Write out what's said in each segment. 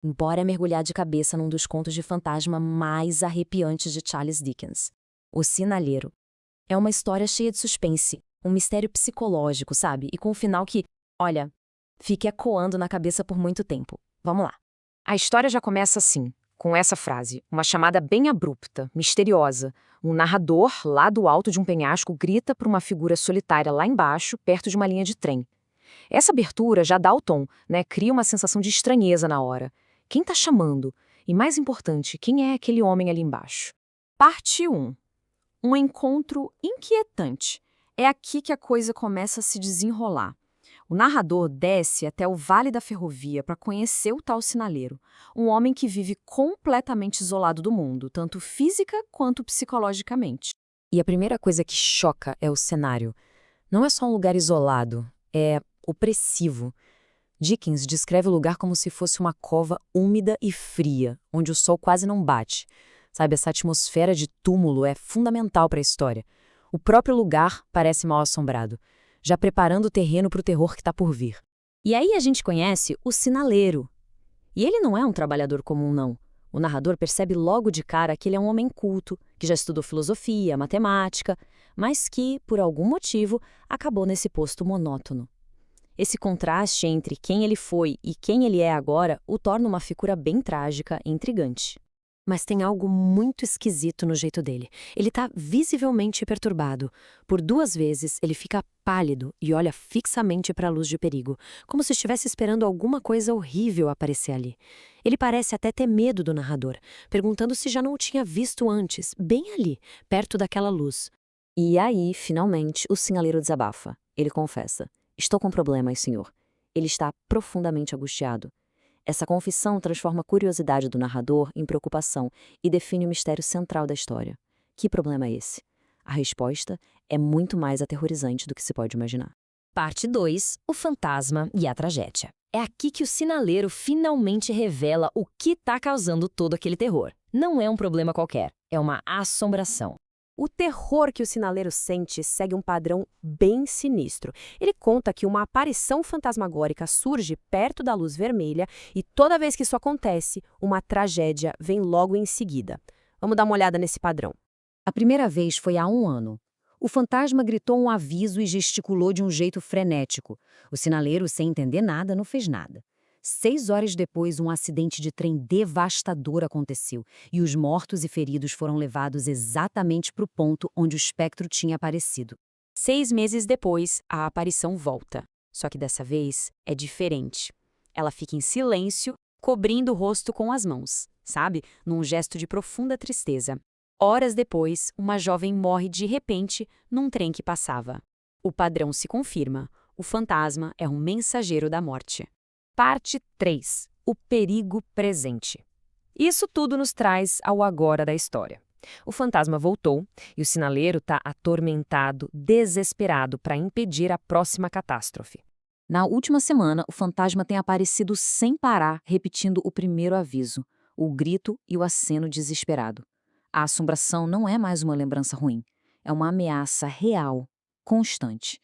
Bora mergulhar de cabeça num dos contos de fantasma mais arrepiantes de Charles Dickens. O Sinalheiro. É uma história cheia de suspense, um mistério psicológico, sabe? E com um final que, olha, fica ecoando na cabeça por muito tempo. Vamos lá. A história já começa assim, com essa frase, uma chamada bem abrupta, misteriosa. Um narrador, lá do alto de um penhasco, grita para uma figura solitária lá embaixo, perto de uma linha de trem. Essa abertura já dá o tom, né? Cria uma sensação de estranheza na hora. Quem tá chamando? E mais importante, quem é aquele homem ali embaixo? Parte 1. Um encontro inquietante. É aqui que a coisa começa a se desenrolar. O narrador desce até o Vale da Ferrovia para conhecer o tal sinaleiro, um homem que vive completamente isolado do mundo, tanto física quanto psicologicamente. E a primeira coisa que choca é o cenário. Não é só um lugar isolado, é opressivo. Dickens descreve o lugar como se fosse uma cova úmida e fria, onde o sol quase não bate. Sabe, essa atmosfera de túmulo é fundamental para a história. O próprio lugar parece mal assombrado, já preparando o terreno para o terror que está por vir. E aí a gente conhece o sinaleiro. E ele não é um trabalhador comum, não. O narrador percebe logo de cara que ele é um homem culto, que já estudou filosofia, matemática, mas que, por algum motivo, acabou nesse posto monótono. Esse contraste entre quem ele foi e quem ele é agora o torna uma figura bem trágica e intrigante. Mas tem algo muito esquisito no jeito dele. Ele está visivelmente perturbado. Por 2 vezes, ele fica pálido e olha fixamente para a luz de perigo, como se estivesse esperando alguma coisa horrível aparecer ali. Ele parece até ter medo do narrador, perguntando se já não o tinha visto antes, bem ali, perto daquela luz. E aí, finalmente, o sinaleiro desabafa. Ele confessa. Estou com problemas, senhor. Ele está profundamente angustiado. Essa confissão transforma a curiosidade do narrador em preocupação e define o mistério central da história. Que problema é esse? A resposta é muito mais aterrorizante do que se pode imaginar. Parte 2. O fantasma e a tragédia. É aqui que o sinaleiro finalmente revela o que está causando todo aquele terror. Não é um problema qualquer, é uma assombração. O terror que o sinaleiro sente segue um padrão bem sinistro. Ele conta que uma aparição fantasmagórica surge perto da luz vermelha e toda vez que isso acontece, uma tragédia vem logo em seguida. Vamos dar uma olhada nesse padrão. A primeira vez foi há 1 ano. O fantasma gritou um aviso e gesticulou de um jeito frenético. O sinaleiro, sem entender nada, não fez nada. 6 horas depois, um acidente de trem devastador aconteceu e os mortos e feridos foram levados exatamente para o ponto onde o espectro tinha aparecido. 6 meses depois, a aparição volta. Só que dessa vez é diferente. Ela fica em silêncio, cobrindo o rosto com as mãos, sabe? Num gesto de profunda tristeza. Horas depois, uma jovem morre de repente num trem que passava. O padrão se confirma. O fantasma é um mensageiro da morte. Parte 3. O perigo presente. Isso tudo nos traz ao agora da história. O fantasma voltou e o sinaleiro está atormentado, desesperado para impedir a próxima catástrofe. Na última semana, o fantasma tem aparecido sem parar, repetindo o primeiro aviso, o grito e o aceno desesperado. A assombração não é mais uma lembrança ruim, é uma ameaça real, constante.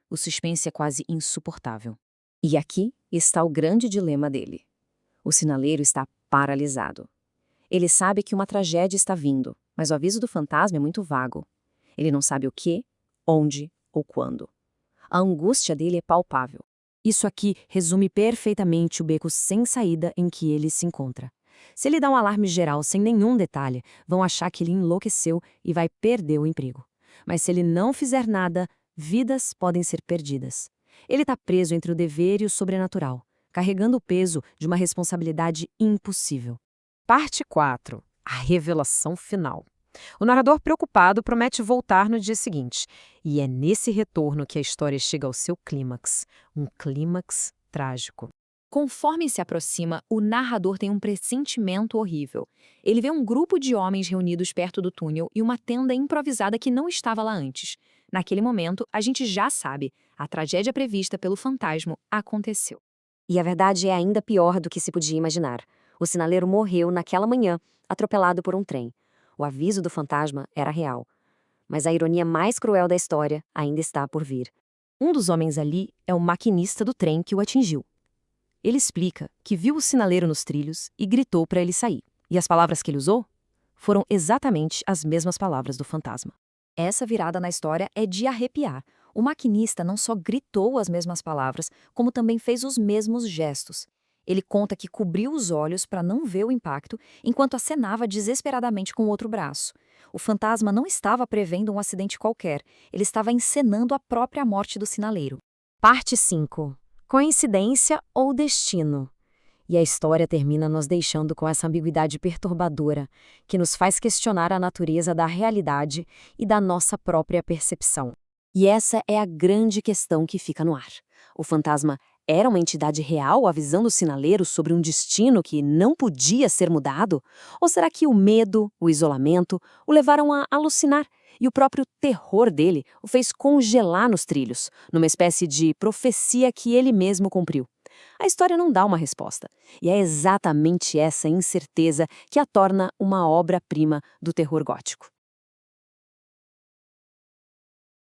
O suspense é quase insuportável. E aqui está o grande dilema dele. O sinaleiro está paralisado. Ele sabe que uma tragédia está vindo, mas o aviso do fantasma é muito vago. Ele não sabe o que, onde ou quando. A angústia dele é palpável. Isso aqui resume perfeitamente o beco sem saída em que ele se encontra. Se ele dá um alarme geral sem nenhum detalhe, vão achar que ele enlouqueceu e vai perder o emprego. Mas se ele não fizer nada, vidas podem ser perdidas. Ele está preso entre o dever e o sobrenatural, carregando o peso de uma responsabilidade impossível. Parte 4. A revelação final. O narrador preocupado promete voltar no dia seguinte. E é nesse retorno que a história chega ao seu clímax. Um clímax trágico. Conforme se aproxima, o narrador tem um pressentimento horrível. Ele vê um grupo de homens reunidos perto do túnel e uma tenda improvisada que não estava lá antes. Naquele momento, a gente já sabe, a tragédia prevista pelo fantasma aconteceu. E a verdade é ainda pior do que se podia imaginar. O sinaleiro morreu naquela manhã, atropelado por um trem. O aviso do fantasma era real. Mas a ironia mais cruel da história ainda está por vir. Um dos homens ali é o maquinista do trem que o atingiu. Ele explica que viu o sinaleiro nos trilhos e gritou para ele sair. E as palavras que ele usou foram exatamente as mesmas palavras do fantasma. Essa virada na história é de arrepiar. O maquinista não só gritou as mesmas palavras, como também fez os mesmos gestos. Ele conta que cobriu os olhos para não ver o impacto, enquanto acenava desesperadamente com o outro braço. O fantasma não estava prevendo um acidente qualquer, ele estava encenando a própria morte do sinaleiro. Parte 5. Coincidência ou destino? E a história termina nos deixando com essa ambiguidade perturbadora, que nos faz questionar a natureza da realidade e da nossa própria percepção. E essa é a grande questão que fica no ar. O fantasma era uma entidade real avisando o sinaleiro sobre um destino que não podia ser mudado? Ou será que o medo, o isolamento, o levaram a alucinar e o próprio terror dele o fez congelar nos trilhos, numa espécie de profecia que ele mesmo cumpriu? A história não dá uma resposta, e é exatamente essa incerteza que a torna uma obra-prima do terror gótico.